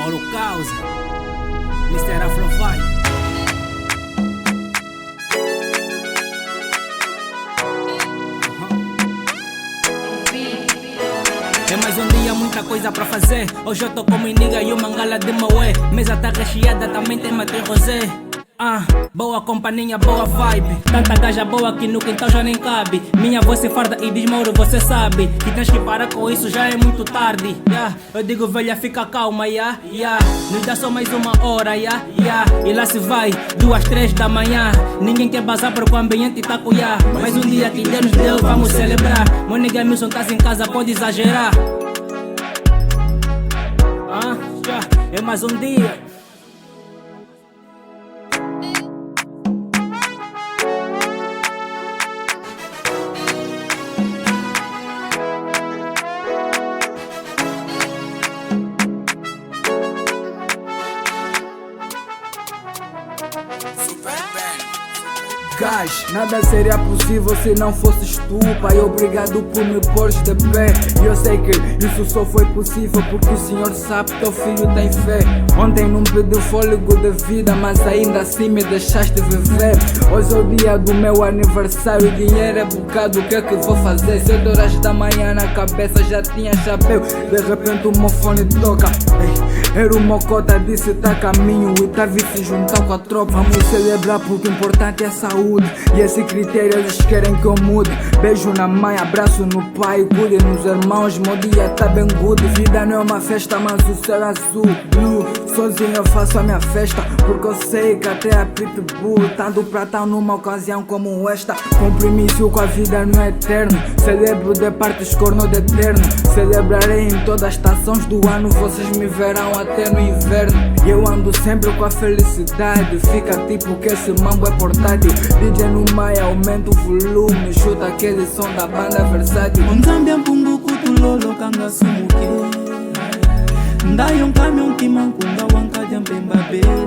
Mauro Causa, Mr. Afrovai. É mais um dia, muita coisa pra fazer. Hoje eu tô com Miniga e o Mangala de Maué. Mesa tá recheada, também tem mate rosé. Boa companhia, boa vibe. Tanta gaja boa que no quintal já nem cabe. Minha voz se farda e diz Mauro, você sabe que tens que parar com isso, já é muito tarde. Eu digo velha, fica calma, nos dá só mais uma hora, E lá se vai, 2, 3 da manhã. Ninguém quer bazar porque o ambiente tá com Mais um dia que Deus nos deu, vamos celebrar. Meu nigga Milson tá em casa, pode exagerar. É mais um dia. Gás, nada seria possível se não fosses tu, pai. Obrigado por me pôres de pé. E eu sei que isso só foi possível porque o Senhor sabe que teu filho tem fé. Ontem não pedi fôlego de vida, mas ainda assim me deixaste viver. Hoje é o dia do meu aniversário, dinheiro é bocado, o que é que vou fazer? 7 horas da manhã na cabeça já tinha chapéu. De repente o meu fone toca. Era o Mocota, disse tá a caminho e tá vindo se juntar com a tropa. Vamos celebrar porque o importante é a saúde. E esse critério eles querem que eu mude. Beijo na mãe, abraço no pai, cuide nos irmãos, meu dia tá bem good. Vida não é uma festa, mas o céu é azul, blue. Sozinho eu faço a minha festa, porque eu sei que até a Pitbull tanto pra estar numa ocasião como esta. Compromisso com a vida não é eterno. Celebro de partes corno de eterno. Celebrarei em todas as estações do ano, vocês me verão até no inverno. E eu ando sempre com a felicidade. Fica tipo que esse mambo é portátil. DJ no Maia, aumenta o volume, chuta aquele som da banda versátil. Nzambia mpungu kutulolo kanga sumuke. Ndayo nkame untima nkunga wankaja mpemba be.